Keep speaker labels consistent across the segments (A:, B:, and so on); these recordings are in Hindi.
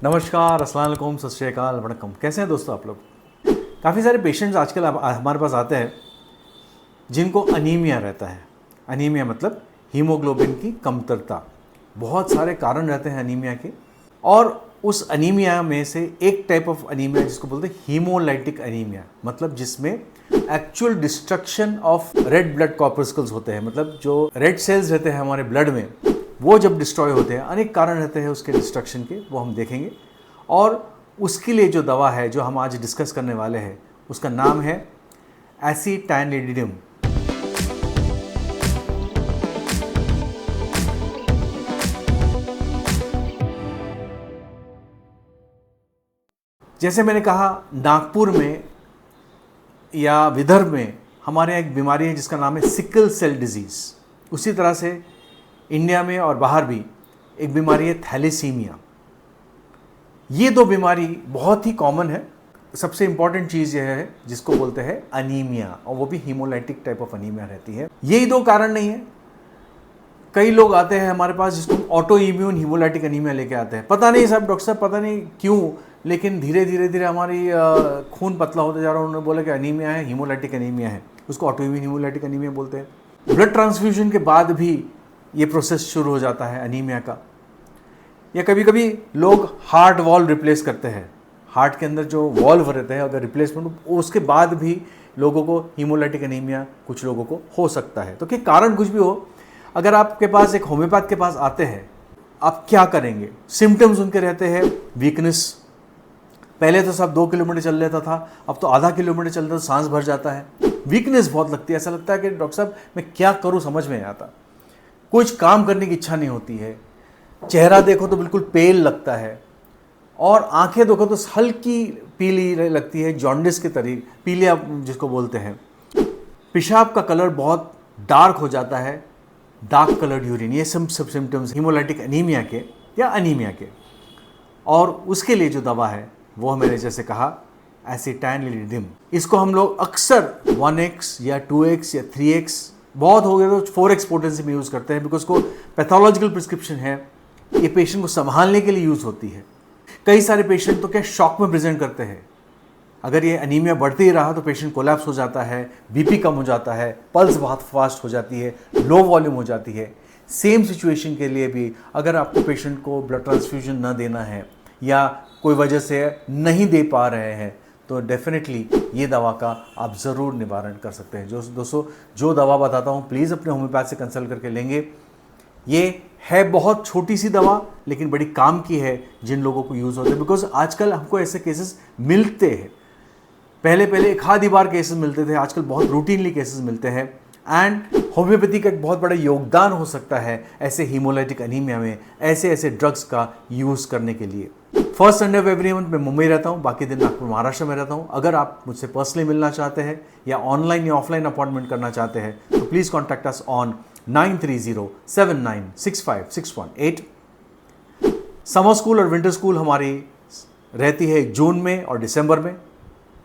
A: नमस्कार, अस्सलाम वालेकुम, सत श्री अकाल, वणक्कम। कैसे हैं दोस्तों आप लोग? काफ़ी सारे पेशेंट्स आजकल हमारे पास आते हैं जिनको अनीमिया रहता है। अनीमिया मतलब हीमोग्लोबिन की कमतरता। बहुत सारे कारण रहते हैं अनीमिया के, और उस अनीमिया में से एक टाइप ऑफ अनीमिया जिसको बोलते हैं हीमोलाइटिक अनीमिया, मतलब जिसमें actual destruction of red blood corpuscles होते हैं। मतलब जो रेड सेल्स रहते हैं हमारे ब्लड में, वो जब डिस्ट्रॉय होते हैं, अनेक कारण रहते हैं उसके डिस्ट्रक्शन के, वो हम देखेंगे। और उसके लिए जो दवा है जो हम आज डिस्कस करने वाले हैं, उसका नाम है एसिटानिलिडिम। जैसे मैंने कहा, नागपुर में या विदर्भ में हमारे यहाँ एक बीमारी है जिसका नाम है सिकल सेल डिजीज़। उसी तरह से इंडिया में और बाहर भी एक बीमारी है थैलेसीमिया। ये दो बीमारी बहुत ही कॉमन है। सबसे इंपॉर्टेंट चीज़ यह है जिसको बोलते हैं अनीमिया, और वो भी हीमोलाइटिक टाइप ऑफ अनीमिया रहती है। यही दो कारण नहीं है, कई लोग आते हैं हमारे पास जिसको ऑटो इम्यून हीमोलाइटिक अनीमिया लेके आते हैं। पता नहीं साहब, डॉक्टर साहब पता नहीं क्यों, लेकिन धीरे धीरे हमारी खून पतला होता जा रहा है। उन्होंने बोला कि अनीमिया है, हीमोलाइटिक अनीमिया है, उसको ऑटो इम्यून हीमोलाइटिक अनीमिया बोलते हैं। ब्लड ट्रांसफ्यूजन के बाद भी ये प्रोसेस शुरू हो जाता है अनीमिया का। या कभी कभी लोग हार्ट वॉल्व रिप्लेस करते हैं, हार्ट के अंदर जो वॉल्व रहते हैं अगर रिप्लेसमेंट, उसके बाद भी लोगों को हीमोलाइटिक अनीमिया कुछ लोगों को हो सकता है। तो क्या कारण कुछ भी हो, अगर आपके पास एक होम्योपैथ के पास आते हैं, आप क्या करेंगे? सिम्टम्स उनके रहते हैं वीकनेस। पहले तो सब 2 किलोमीटर चल लेता था, अब तो आधा किलोमीटर चलता तो सांस भर जाता है। वीकनेस बहुत लगती है, ऐसा लगता है कि डॉक्टर साहब मैं क्या करूं, समझ में नहीं आता। कुछ काम करने की इच्छा नहीं होती है। चेहरा देखो तो बिल्कुल पेल लगता है, और आंखें देखो तो हल्की पीली लगती है, जॉन्डिस के तरीके, पीलिया जिसको बोलते हैं। पेशाब का कलर बहुत डार्क हो जाता है, डार्क कलर्ड यूरिन। ये सब सिम्टम्स हीमोलाइटिक अनीमिया के या अनीमिया के। और उसके लिए जो दवा है वो मैंने जैसे कहा एसिटानिलिडिम। इसको हम लोग अक्सर 1x या 2x या 3x, बहुत हो गए तो 4x पोटेंसी में यूज़ करते हैं, बिकॉज को पैथोलॉजिकल प्रिस्क्रिप्शन है, ये पेशेंट को संभालने के लिए यूज़ होती है। कई सारे पेशेंट तो क्या शॉक में प्रेजेंट करते हैं। अगर ये अनीमिया बढ़ते ही रहा तो पेशेंट कोलैप्स हो जाता है, बीपी कम हो जाता है, पल्स बहुत फास्ट हो जाती है, लो वॉल्यूम हो जाती है। सेम सिचुएशन के लिए भी अगर आपको पेशेंट को ब्लड ट्रांसफ्यूजन न देना है या कोई वजह से नहीं दे पा रहे हैं, तो डेफिनेटली ये दवा का आप ज़रूर निवारण कर सकते हैं। दोस्तों जो दवा बताता हूँ प्लीज़ अपने होम्योपैथ से कंसल्ट करके लेंगे। ये है बहुत छोटी सी दवा, लेकिन बड़ी काम की है जिन लोगों को यूज़ होते हैं। बिकॉज आजकल हमको ऐसे केसेस मिलते हैं। पहले एक आधी बार केसेस मिलते थे, आजकल बहुत रूटीनली केसेस मिलते हैं। एंड होम्योपैथी का एक बहुत बड़ा योगदान हो सकता है ऐसे हीमोलाइटिक अनीमिया में, ऐसे ड्रग्स का यूज़ करने के लिए। First Sunday off every month मैं मुंबई रहता हूँ, बाकी दिन नागपुर महाराष्ट्र में रहता हूँ। अगर आप मुझसे पर्सनली मिलना चाहते हैं या ऑनलाइन या ऑफलाइन अपॉइंटमेंट करना चाहते हैं तो please contact us on 9307965618। Summer school और विंटर स्कूल हमारी रहती है जून में और दिसंबर में,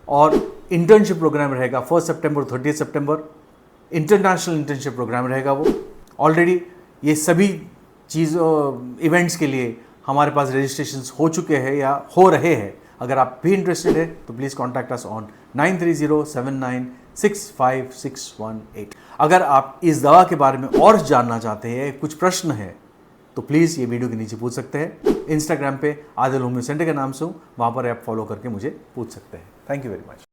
A: और इंटर्नशिप प्रोग्राम रहेगा 1 सितंबर 30 सितंबर। इंटरनेशनल इंटर्नशिप प्रोग्राम रहेगा वो। ऑलरेडी ये सभी इवेंट्स के लिए हमारे पास रजिस्ट्रेशंस हो चुके हैं या हो रहे हैं। अगर आप भी इंटरेस्टेड है तो प्लीज़ कॉन्टैक्ट अस ऑन 9307965618। अगर आप इस दवा के बारे में और जानना चाहते हैं, कुछ प्रश्न है, तो प्लीज़ ये वीडियो के नीचे पूछ सकते हैं। इंस्टाग्राम पे आदिल होम्यो सेंटर के नाम से हूँ, वहाँ पर आप फॉलो करके मुझे पूछ सकते हैं। Thank you very much.